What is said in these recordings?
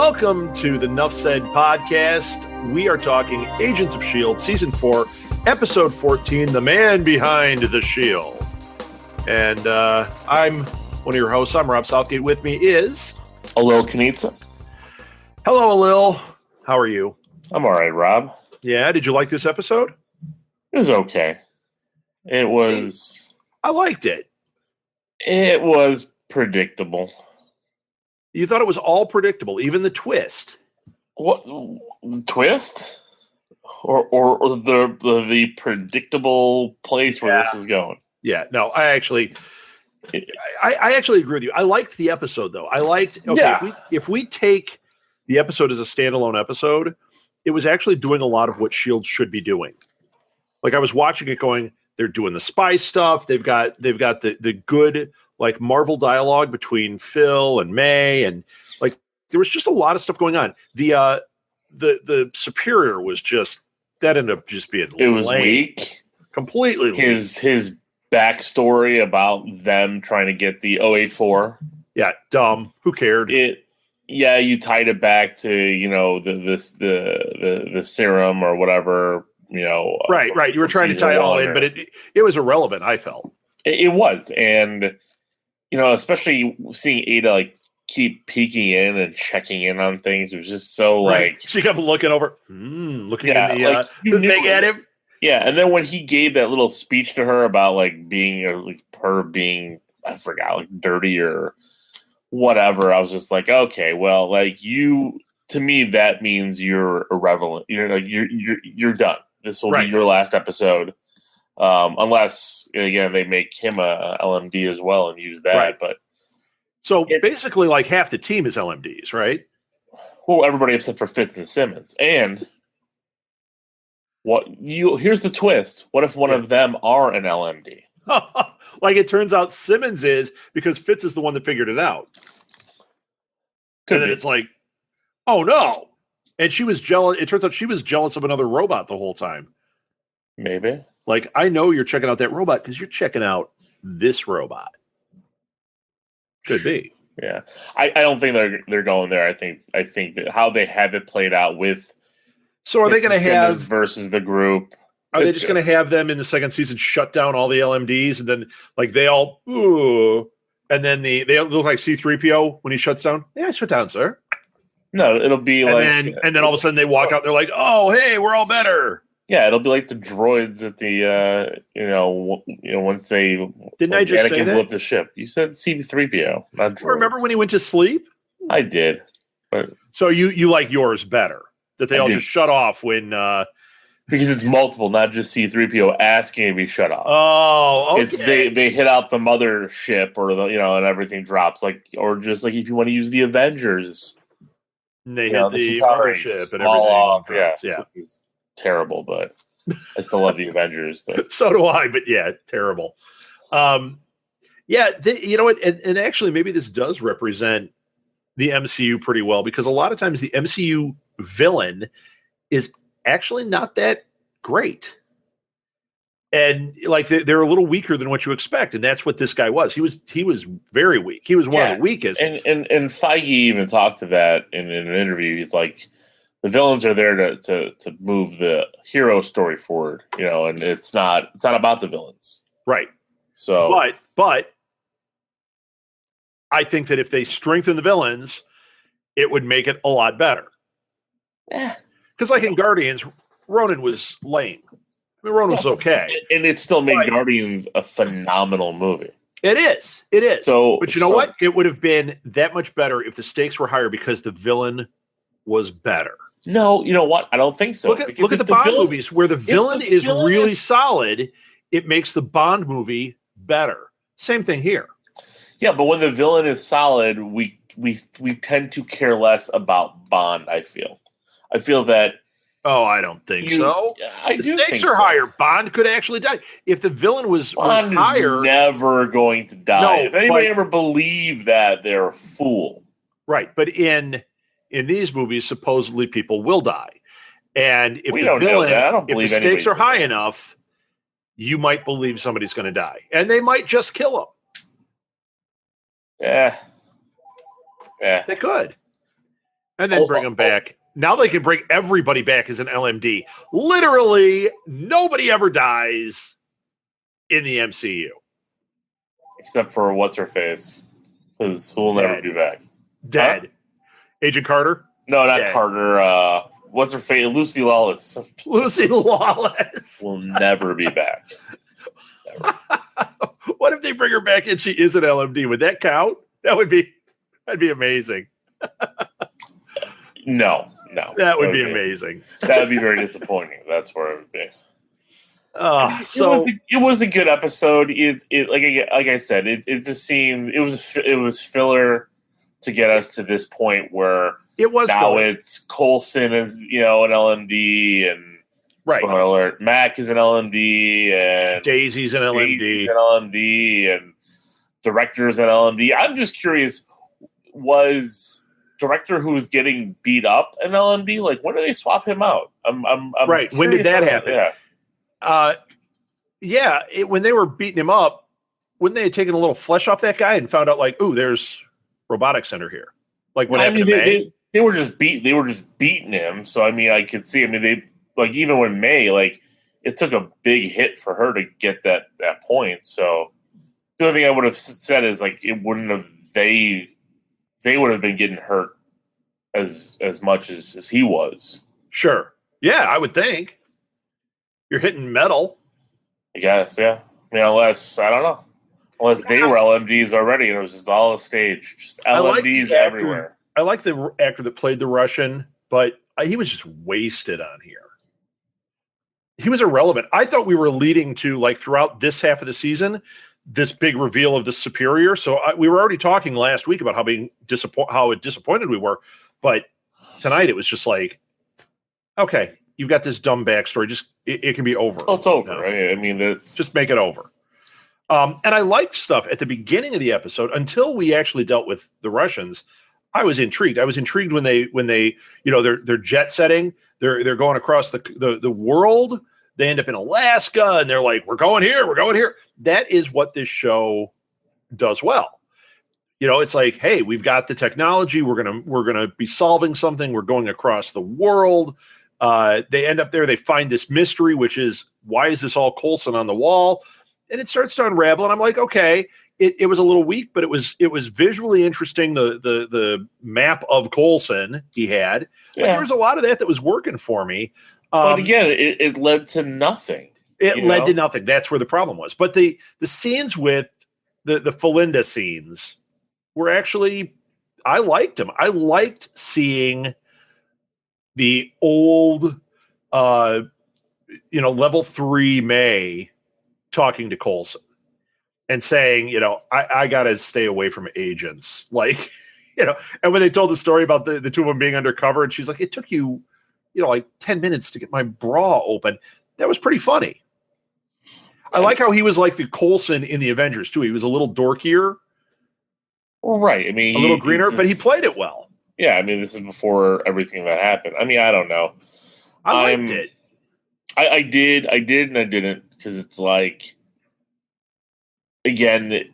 Welcome to the Nuff Said podcast. We are talking Agents of S.H.I.E.L.D. Season 4, Episode 14, The Man Behind the Shield. And I'm one of your hosts. I'm Rob Southgate. With me is... Alil Kanitsa. Hello, Alil. How are you? I'm all right, Rob. Yeah, did you like this episode? It was okay. It was... I liked it. It was predictable. You thought it was all predictable, even the twist. What? The twist? Or the predictable place where this was going? Yeah, no, I actually agree with you. I liked the episode, though. I liked... Okay, Yeah. if we take the episode as a standalone episode, it was actually doing a lot of what S.H.I.E.L.D. should be doing. Like, I was watching it going, they're doing the spy stuff. They've got the good... like Marvel dialogue between Phil and May, and like there was just a lot of stuff going on. The Superior was just that ended up just being it was weak, completely. His backstory about them trying to get the 084. Yeah, dumb. Who cared? Yeah, you tied it back to the serum or whatever. Right. You were trying to tie it all in, but it was irrelevant. I felt it was, and. Especially seeing Ada like keep peeking in and checking in on things, it was just so like she kept looking over, looking at the thing at him. Yeah, and then when he gave that little speech to her about like being her being I forgot like dirty or whatever, I was just like, okay, well, like to me that means you're irrelevant. You're done. This will be your last episode. Unless again they make him a LMD as well and use that, right. But so basically, like half the team is LMDs, right? Well, everybody except for Fitz and Simmons. And here's the twist: what if one of them are an LMD? Like it turns out Simmons is because Fitz is the one that figured it out. And then it's like, oh no! And she was jealous. It turns out she was jealous of another robot the whole time. Maybe. Like, I know you're checking out that robot because you're checking out this robot. Could be. Yeah. I don't think they're going there. I think that how they have it played out with So are they going to have versus the group? Are they just going to have them in the second season shut down all the LMDs and then like they all and then they look like C3PO when he shuts down? Yeah, shut down, sir. No, it'll be and then all of a sudden they walk out, they're like, "Oh, hey, we're all better." Yeah, it'll be like the droids at the once they didn't I just say that? Blew up the ship. You said C3PO, not droids. Remember when he went to sleep? I did. But so you like yours better that they all just shut off when because it's multiple, not just C3PO asking to be shut off. Oh, okay. It's they hit out the mother ship or and everything drops or just like if you want to use the Avengers, and they hit the mothership and everything. Off. Yeah. Terrible, but I still love the Avengers. But so do I. But yeah, terrible. You know what? And actually, maybe this does represent the MCU pretty well because a lot of times the MCU villain is actually not that great, and like they're a little weaker than what you expect, and that's what this guy was. He was very weak. He was one of the weakest. And Feige even talked to that in an interview. He's like. The villains are there to move the hero story forward, and it's not about the villains, right? So, but I think that if they strengthen the villains, it would make it a lot better. Because like in Guardians, Ronan was lame. I mean, Ronan was okay, and it still made Guardians a phenomenal movie. It is. So, but you know what? It would have been that much better if the stakes were higher because the villain was better. No, you know what? I don't think so. Look at the Bond movies where the villain is really solid. It makes the Bond movie better. Same thing here. Yeah, but when the villain is solid, we tend to care less about Bond. I feel that. Oh, I don't think so. The stakes are higher. Bond could actually die if the villain was higher. Is never going to die. No, if anybody ever believed that, they're a fool. Right, but in these movies, supposedly people will die. And if the stakes are high enough, you might believe somebody's going to die. And they might just kill him. Yeah. They could. And then bring them back. Now they can bring everybody back as an LMD. Literally, nobody ever dies in the MCU. Except for what's-her-face, who will never be back. Dead. Huh? Agent Carter? No, not Dead. Carter. What's-her-face? Lucy Lawless. Lucy Lawless. Will never be back. Never. What if they bring her back and she is an LMD? Would that count? That'd be amazing. No. That would be amazing. That would be very disappointing. That's where it would be. It was a good episode. Like I said, it just seemed it was filler to get us to this point where it was now filler. It's Coulson is an LMD and spoiler alert, Mac is an LMD and Daisy's an LMD and director's an LMD. I'm just curious, was director who was getting beat up an LMD? Like, when did they swap him out? I'm right. When did that happen? When they were beating him up, wouldn't they have taken a little flesh off that guy and found out like, ooh, there's robotic center here? Like what happened to May? They were just beating him. So I could see. They like even when May it took a big hit for her to get that point. So the only thing I would have said is it wouldn't have they would have been getting hurt as much as he was. Sure. Yeah, I would think. You're hitting metal. I guess, yeah. Unless, I don't know. Unless they were LMDs already and it was just all a stage. Just LMDs everywhere. I like the actor that played the Russian, but he was just wasted on here. He was irrelevant. I thought we were leading to, throughout this half of the season, this big reveal of the Superior. So we were already talking last week about how disappointed we were. But tonight it was just okay, you've got this dumb backstory. Just it can be over. Oh, it's over, right? Just make it over. And I liked stuff at the beginning of the episode until we actually dealt with the Russians. I was intrigued. I was intrigued when they they're jet setting. They're going across the world. They end up in Alaska, and they're like, "We're going here. We're going here." That is what this show does well. It's like, hey, we've got the technology. We're gonna be solving something. We're going across the world. They end up there. They find this mystery, which is why is this all Coulson on the wall? And it starts to unravel. And I'm like, okay, it was a little weak, but it was visually interesting. The map of Coulson he had. Yeah. There was a lot of that was working for me. But again, it led to nothing. It led to nothing. That's where the problem was. But the scenes with the Felinda scenes were actually, I liked them. I liked seeing the old, level 3 May talking to Coulson and saying, I got to stay away from agents. And when they told the story about the two of them being undercover, and she's like, it took you, 10 minutes to get my bra open. That was pretty funny. I like how he was like the Coulson in the Avengers too. He was a little dorkier. Well, right. A little greener, but he played it well. Yeah, this is before everything that happened. I don't know. I liked it. I did, and I didn't, because it's again,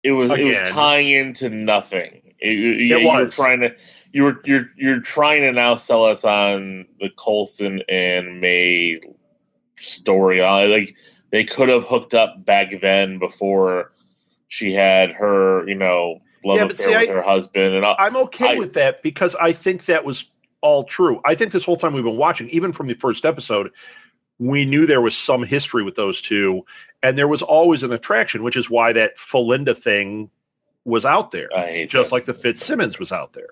it was tying into nothing. You're trying to now sell us on the Coulson and May story. They could have hooked up back then before she had her, love affair with her husband. And I'm okay with that because I think that was all true. I think this whole time we've been watching, even from the first episode, we knew there was some history with those two, and there was always an attraction, which is why that Felinda thing was out there, just like the Fitzsimmons was out there.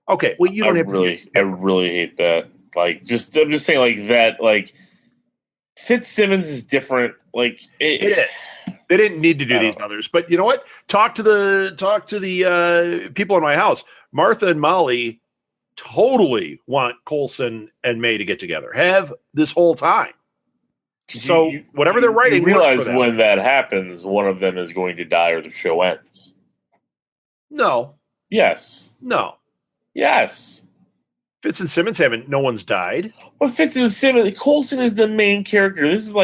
Okay, well, you don't have to. I really hate that. I'm just saying that. Fitzsimmons is different. It is. They didn't need to do these others, but you know what? Talk to the people in my house. Martha and Molly totally want Coulson and May to get together. Have this whole time. So whatever they're writing, you realize when that happens, one of them is going to die, or the show ends. No. Yes. No. Yes. Fitz and Simmons haven't. No one's died. Well, Fitz and Simmons. Coulson is the main character. This is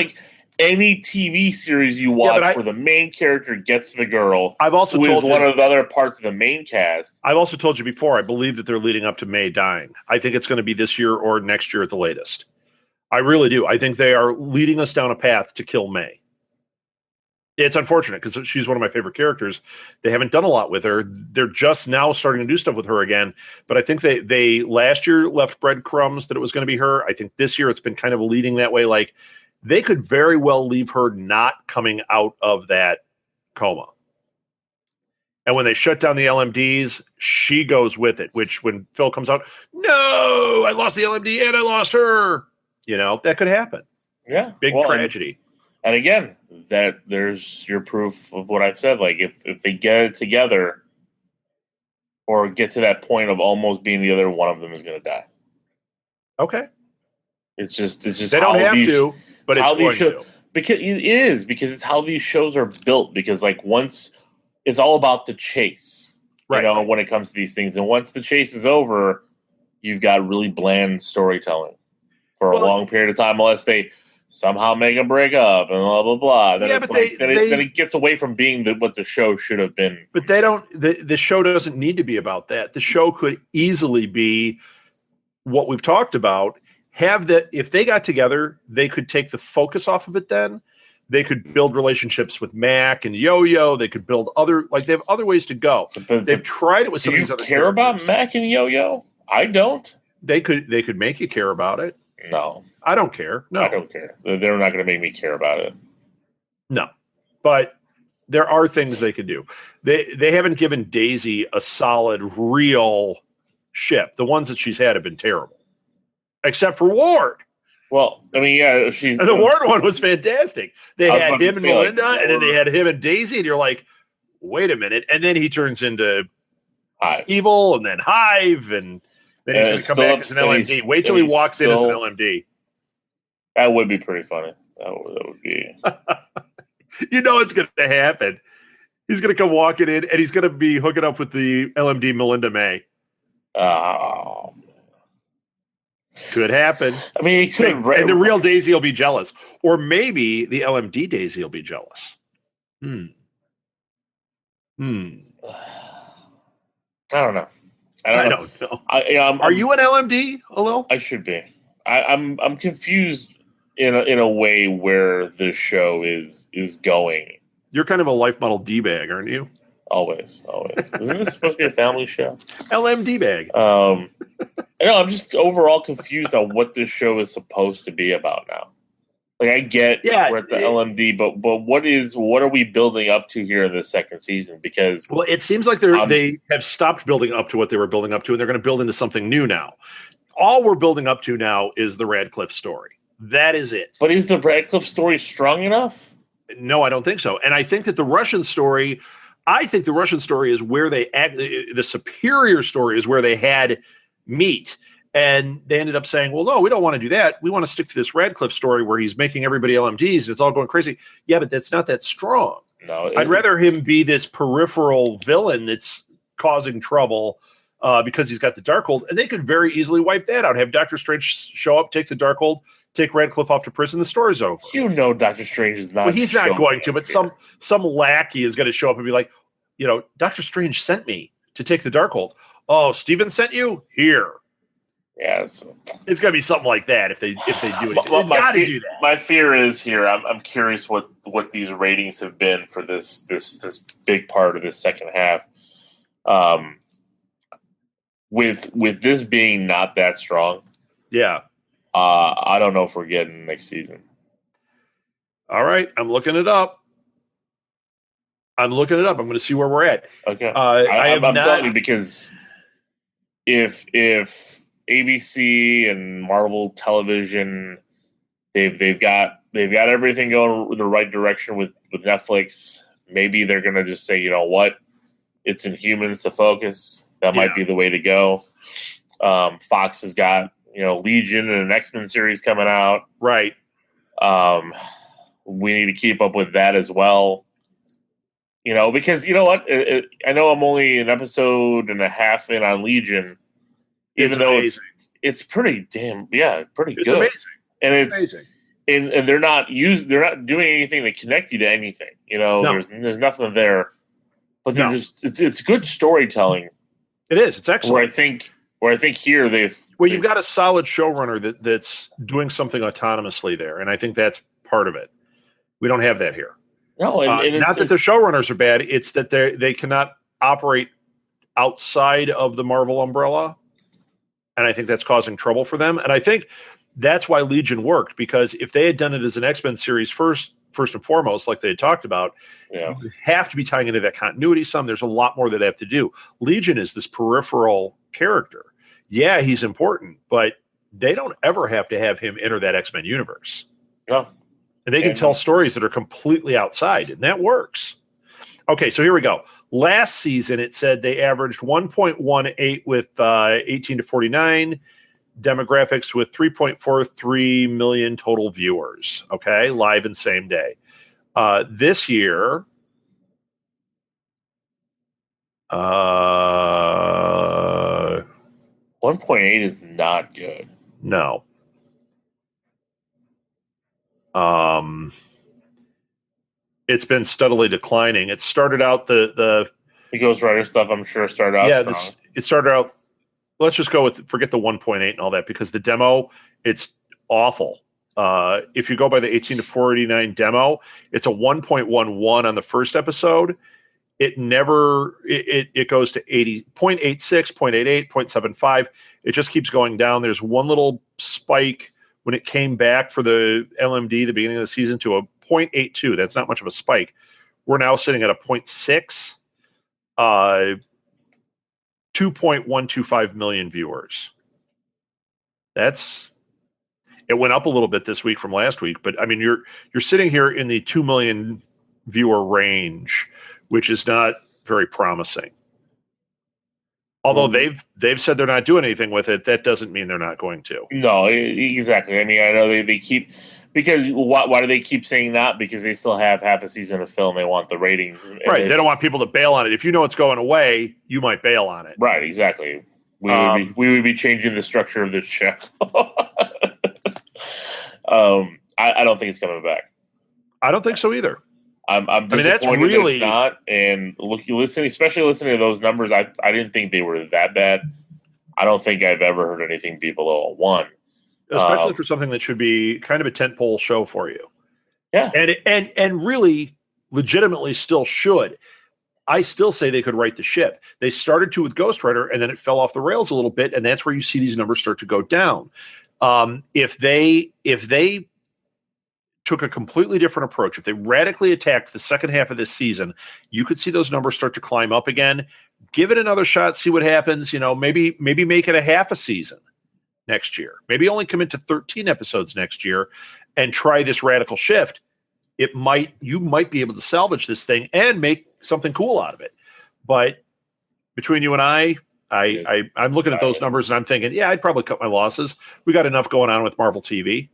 any TV series you watch where the main character gets the girl, I've also who told is you, one of the other parts of the main cast. I've also told you before, I believe that they're leading up to May dying. I think it's going to be this year or next year at the latest. I really do. I think they are leading us down a path to kill May. It's unfortunate because she's one of my favorite characters. They haven't done a lot with her. They're just now starting to do stuff with her again. But I think they last year left breadcrumbs that it was going to be her. I think this year it's been kind of leading that way. Like, they could very well leave her not coming out of that coma. And when they shut down the LMDs, she goes with it, which when Phil comes out, no, I lost the LMD and I lost her. You know, that could happen. Yeah. Big tragedy. And again, that there's your proof of what I've said. Like, if they get it together or get to that point of almost being the other, one of them is going to die. Okay. It's just they don't have to, but it's going to. Because it's how these shows are built. Because like once it's all about the chase, right? You know, when it comes to these things, and once the chase is over, you've got really bland storytelling for a long period of time, unless they somehow make a breakup and blah blah blah. Then it gets away from being what the show should have been. But they don't. The show doesn't need to be about that. The show could easily be what we've talked about. Have that if they got together, they could take the focus off of it. Then they could build relationships with Mac and Yo-Yo. They could build they have other ways to go. They've tried it with some of these other. Do you care about Mac and Yo-Yo? I don't. They could make you care about it. No, I don't care. No, I don't care. They're not going to make me care about it. No, but there are things they could do. They haven't given Daisy a solid, real ship. The ones that she's had have been terrible, except for Ward. Well, I mean, yeah, and the Ward one was fantastic. They had him and Melinda, and then they had him and Daisy, and you're like, wait a minute. And then he turns into evil, and then Hive, and then he's going to come back as an LMD. Wait till he walks in as an LMD. That would be pretty funny. That would be. You know it's going to happen. He's going to come walking in, and he's going to be hooking up with the LMD Melinda May. Oh, could happen. I mean, it could. And the real Daisy will be jealous. Or maybe the LMD Daisy will be jealous. I don't know. I don't know. Are you an LMD, Alil? I should be. I'm confused in a way where the show is going. You're kind of a life model D-bag, aren't you? Always. Isn't this supposed to be a family show? LMD bag. I'm just overall confused on what this show is supposed to be about now. Like, I get we're at the LMD, but what are we building up to here in this second season? Because it seems like they have stopped building up to what they were building up to, and they're going to build into something new now. All we're building up to now is the Radcliffe story. That is it. But is the Radcliffe story strong enough? No, I don't think so. And I think that the Russian story is where they act. The superior story is where they had meet. And they ended up saying, well, no, we don't want to do that. We want to stick to this Radcliffe story where he's making everybody LMDs and it's all going crazy. Yeah, but that's not that strong. No, I'd rather him be this peripheral villain that's causing trouble because he's got the Darkhold. And they could very easily wipe that out. Have Doctor Strange show up, take the Darkhold, take Radcliffe off to prison. The story's over. You know Doctor Strange is not. Well, he's not going to, but some lackey is going to show up and be like, Doctor Strange sent me to take the Darkhold. Oh, Steven sent you? Here. Yeah, it's going to be something like that if they do it. They've got to do that. My fear is here. I'm curious what these ratings have been for this big part of this second half. With this being not that strong. Yeah. I don't know if we're getting next season. All right, I'm looking it up. I'm going to see where we're at. Okay. I'm telling you, because if ABC and Marvel Television, they've got everything going in the right direction with Netflix. Maybe they're going to just say, you know what, it's Inhumans to focus. That might be the way to go. Fox has got Legion and an X-Men series coming out. Right. We need to keep up with that as well. Because you know what, I know I'm only an episode and a half in on Legion. Even though it's pretty damn, pretty good. Amazing. And it's amazing. and they're not doing anything to connect you to anything. No. There's nothing there, but they're No. just it's good storytelling. It is. It's excellent. Where I think here you've got a solid showrunner that's doing something autonomously there, and I think that's part of it. We don't have that here. No, and not that the showrunners are bad; it's that they cannot operate outside of the Marvel umbrella, and I think that's causing trouble for them. And I think that's why Legion worked, because if they had done it as an X-Men series first and foremost, like they had talked about, you have to be tying into that continuity some. There's a lot more that they have to do. Legion is this peripheral character. Yeah, he's important, but they don't ever have to have him enter that X-Men universe. No. And they can tell stories that are completely outside, and that works. Okay, so here we go. Last season, it said they averaged 1.18 with 18 to 49 demographics with 3.43 million total viewers. Okay, live and same day. This year, 1.8 is not good. No. It's been steadily declining. It started out the Ghost Rider stuff, I'm sure, started out strong. It started out. Let's just go with forget the 1.8 and all that, because the demo, it's awful. If you go by the 18 to 49 demo, it's a 1.11 on the first episode. It never it goes to 80.86, 0.88, 0.75. It just keeps going down. There's one little spike when it came back for the LMD, the beginning of the season, to a 0.82. That's not much of a spike. We're now sitting at a 0.6. 2.125 million viewers. It went up a little bit this week from last week, but I mean, you're sitting here in the 2 million viewer range, which is not very promising. Although they've said they're not doing anything with it, that doesn't mean they're not going to. No, exactly. I mean, I know they keep, because why do they keep saying that? Because they still have half a season to film. They want the ratings. Right. They don't want people to bail on it. If you know it's going away, you might bail on it. Right. Exactly. We would be changing the structure of this show. I don't think it's coming back. I don't think so either. I'm disappointed that's really that it's not. And especially listening to those numbers, I didn't think they were that bad. I don't think I've ever heard anything be below a 1. Especially for something that should be kind of a tentpole show for you. Yeah. And really legitimately still should. I still say they could right the ship. They started to with Ghost Rider, and then it fell off the rails a little bit, and that's where you see these numbers start to go down. If they took a completely different approach, if they radically attacked the second half of this season, you could see those numbers start to climb up again. Give it another shot, see what happens. Maybe make it a half a season next year. Maybe only commit to 13 episodes next year and try this radical shift. You might be able to salvage this thing and make something cool out of it. But between you and I'm looking at those numbers and I'm thinking, yeah, I'd probably cut my losses. We got enough going on with Marvel TV.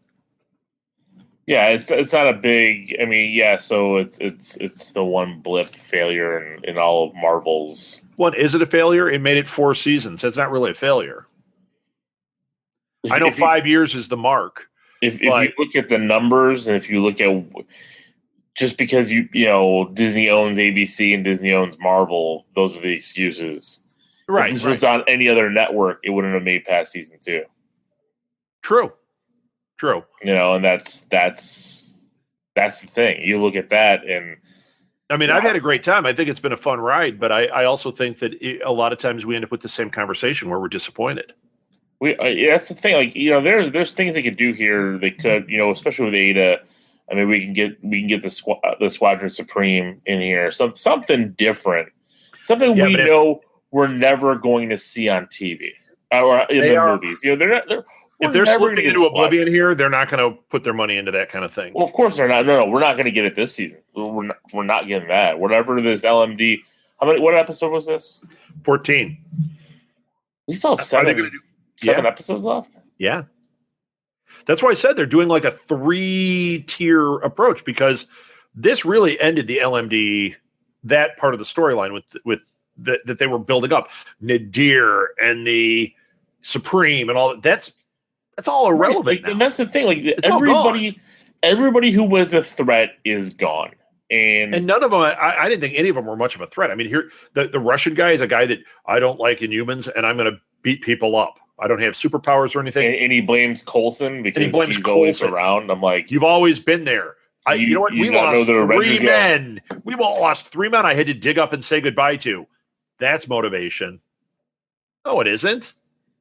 Yeah, it's not a big. I mean, yeah. So it's the one blip failure in all of Marvel's. One, is it a failure? It made it 4 seasons. It's not really a failure. I know 5 years is the mark. If you look at the numbers, and if you look at just because Disney owns ABC and Disney owns Marvel, those are the excuses. Right. If this was on any other network, it wouldn't have made past season 2. True. And that's the thing. You look at that, and I mean, I've had a great time. I think it's been a fun ride, but I also think that a lot of times we end up with the same conversation where we're disappointed. That's the thing. Like, there's things they could do here. They could, especially with Ada. I mean, we can get the Squadron Supreme in here. Something different. Something know we're never going to see on TV or in the movies. If they're slipping into oblivion here, they're not going to put their money into that kind of thing. Well, of course they're not. No, we're not going to get it this season. We're not getting that. Whatever this LMD. What episode was this? 14. We still have 7 episodes left. Yeah. That's why I said they're doing like a 3-tier approach, because this really ended the LMD, that part of the storyline with that they were building up. Nadir and the Supreme and all that. That's all irrelevant now. And that's the thing. Like, everybody who was a threat is gone. And none of them, I didn't think any of them were much of a threat. I mean, here, the Russian guy is a guy that I don't like Inhumans, and I'm going to beat people up. I don't have superpowers or anything. And he blames Coulson because he's always around. I'm like, you've always been there. You know what? We lost 3 men. We lost 3 men I had to dig up and say goodbye to. That's motivation. No, it isn't.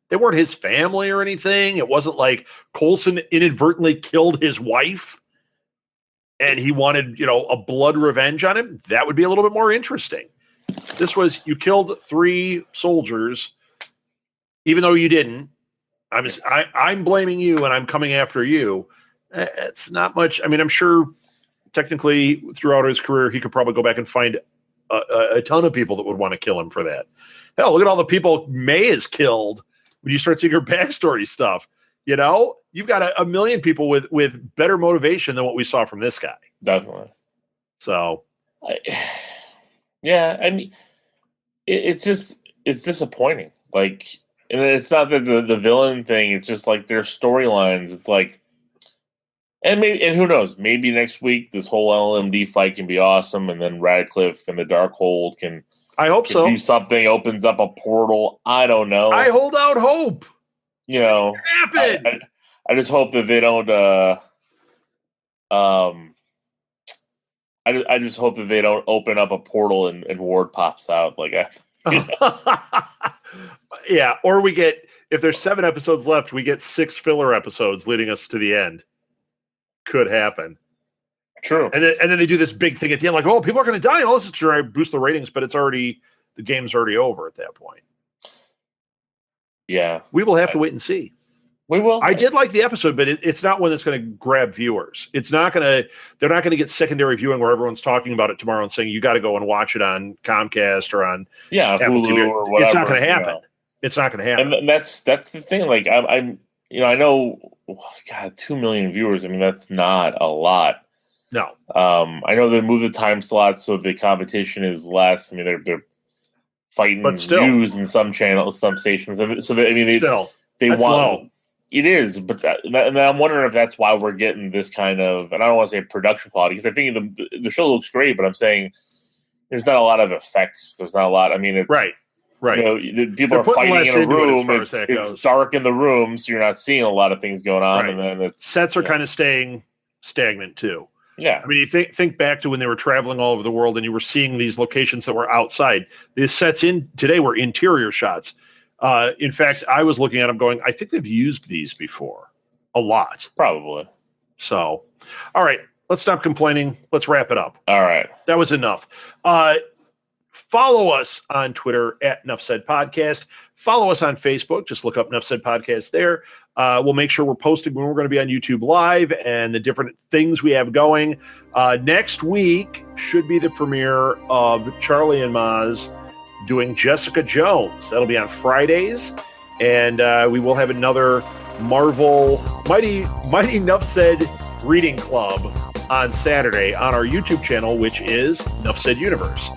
They weren't his family or anything. It wasn't like Coulson inadvertently killed his wife and he wanted, a blood revenge on him. That would be a little bit more interesting. This was, you killed 3 soldiers, even though you didn't. I'm blaming you and I'm coming after you. It's not much. I mean, I'm sure technically throughout his career, he could probably go back and find a ton of people that would want to kill him for that. Hell, look at all the people May has killed when you start seeing her backstory stuff. You've got a million people with better motivation than what we saw from this guy. Definitely. So, yeah, and it's disappointing. Like, and it's not that the villain thing. It's just like their storylines. It's like, and who knows? Maybe next week this whole LMD fight can be awesome, and then Radcliffe and the Darkhold can. I hope so. Do something, opens up a portal. I don't know. I hold out hope. Happen. I just hope that they don't. I just hope that they don't open up a portal and Ward pops out like a. Yeah, or we get, if there's 7 episodes left, we get 6 filler episodes leading us to the end. Could happen. True. And then they do this big thing at the end, like, oh, people are going to die. And all this is to boost the ratings, but the game's already over at that point. Yeah. We will have to wait and see. We will. I did like the episode, but it's not one that's going to grab viewers. They're not going to get secondary viewing where everyone's talking about it tomorrow and saying, you got to go and watch it on Comcast or on Apple Hulu TV. Or whatever. It's not going to happen. It's not going to happen. And that's the thing. Like, I know, God, 2 million viewers. I mean, that's not a lot. No. I know they moved the time slots so the competition is less. I mean, they're fighting views in some channels, some stations. So they want. Low. It is, but and I'm wondering if that's why we're getting this kind of, and I don't want to say production quality, because I think the show looks great, but I'm saying there's not a lot of effects. There's not a lot. I mean, it's right. People are fighting in a room. It's dark in the room, so you're not seeing a lot of things going on. Right. And then sets are kind of staying stagnant too. Yeah. I mean, you think back to when they were traveling all over the world and you were seeing these locations that were outside. The sets today were interior shots. In fact, I was looking at them going, I think they've used these before a lot. Probably. So, all right, let's stop complaining. Let's wrap it up. All right. That was enough. Follow us on Twitter at Nuff Said Podcast. Follow us on Facebook. Just look up Nuff Said Podcast there. We'll make sure we're posting when we're going to be on YouTube Live and the different things we have going. Next week should be the premiere of Charlie and Maz doing Jessica Jones. That'll be on Fridays. And we will have another Marvel Mighty Nuff Said Reading Club on Saturday on our YouTube channel, which is Nuff Said Universe.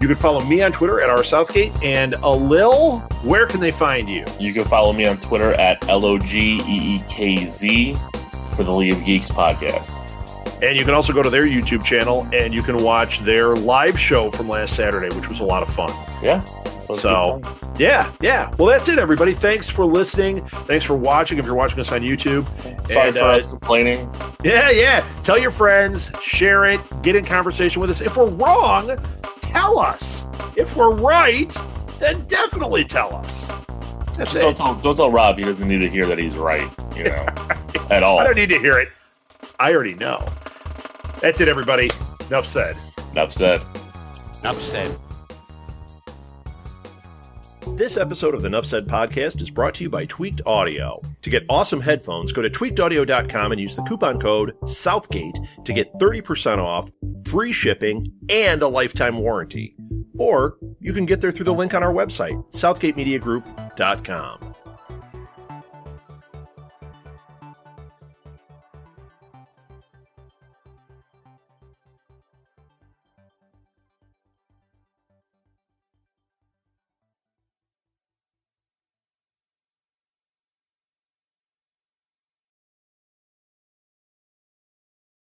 You can follow me on Twitter at rsouthgate. And Alil, where can they find you? You can follow me on Twitter at LOGEEKZ for the League of Geeks podcast. And you can also go to their YouTube channel and you can watch their live show from last Saturday, which was a lot of fun. Yeah. So, yeah. Well, that's it, everybody. Thanks for listening. Thanks for watching. If you're watching us on YouTube. Sorry for us complaining. Yeah. Tell your friends. Share it. Get in conversation with us. If we're wrong, tell us. If we're right, then definitely tell us. That's it. Don't tell Rob he doesn't need to hear that he's right, at all. I don't need to hear it. I already know. That's it, everybody. Enough said. Enough said. Enough said. This episode of the Nuff Said Podcast is brought to you by Tweaked Audio. To get awesome headphones, go to tweakedaudio.com and use the coupon code Southgate to get 30% off, free shipping, and a lifetime warranty. Or you can get there through the link on our website, southgatemediagroup.com.